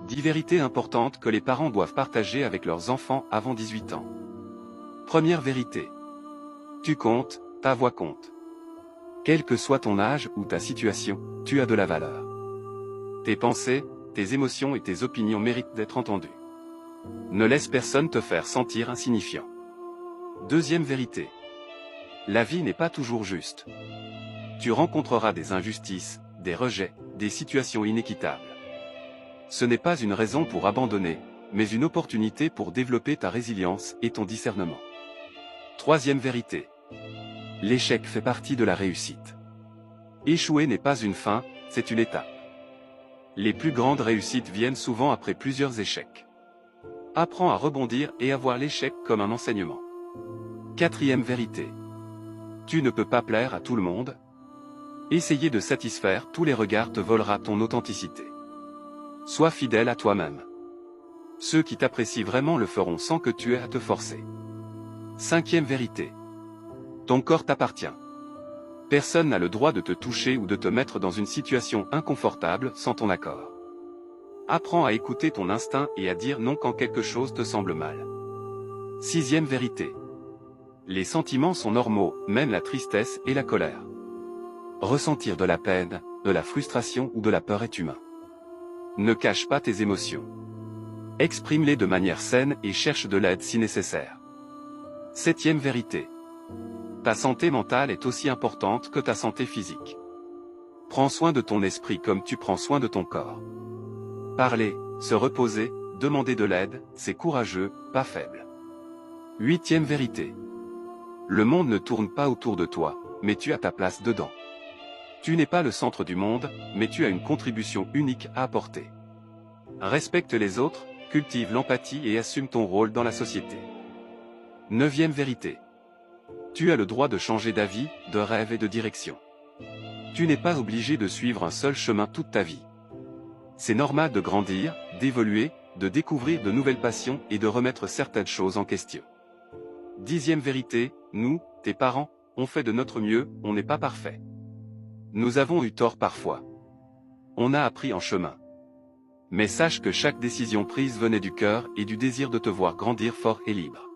10 vérités importantes que les parents doivent partager avec leurs enfants avant 18 ans. Première vérité. Tu comptes, ta voix compte. Quel que soit ton âge ou ta situation, tu as de la valeur. Tes pensées, tes émotions et tes opinions méritent d'être entendues. Ne laisse personne te faire sentir insignifiant. Deuxième vérité. La vie n'est pas toujours juste. Tu rencontreras des injustices, des rejets, des situations inéquitables. Ce n'est pas une raison pour abandonner, mais une opportunité pour développer ta résilience et ton discernement. Troisième vérité. L'échec fait partie de la réussite. Échouer n'est pas une fin, c'est une étape. Les plus grandes réussites viennent souvent après plusieurs échecs. Apprends à rebondir et à voir l'échec comme un enseignement. Quatrième vérité. Tu ne peux pas plaire à tout le monde. Essayer de satisfaire tous les regards te volera ton authenticité. Sois fidèle à toi-même. Ceux qui t'apprécient vraiment le feront sans que tu aies à te forcer. Cinquième vérité. Ton corps t'appartient. Personne n'a le droit de te toucher ou de te mettre dans une situation inconfortable sans ton accord. Apprends à écouter ton instinct et à dire non quand quelque chose te semble mal. Sixième vérité. Les sentiments sont normaux, même la tristesse et la colère. Ressentir de la peine, de la frustration ou de la peur est humain. Ne cache pas tes émotions. Exprime-les de manière saine et cherche de l'aide si nécessaire. Septième vérité. Ta santé mentale est aussi importante que ta santé physique. Prends soin de ton esprit comme tu prends soin de ton corps. Parler, se reposer, demander de l'aide, c'est courageux, pas faible. Huitième vérité. Le monde ne tourne pas autour de toi, mais tu as ta place dedans. Tu n'es pas le centre du monde, mais tu as une contribution unique à apporter. Respecte les autres, cultive l'empathie et assume ton rôle dans la société. Neuvième vérité. Tu as le droit de changer d'avis, de rêve et de direction. Tu n'es pas obligé de suivre un seul chemin toute ta vie. C'est normal de grandir, d'évoluer, de découvrir de nouvelles passions et de remettre certaines choses en question. Dixième vérité, nous, tes parents, on fait de notre mieux, on n'est pas parfait. Nous avons eu tort parfois. On a appris en chemin. Mais sache que chaque décision prise venait du cœur et du désir de te voir grandir fort et libre.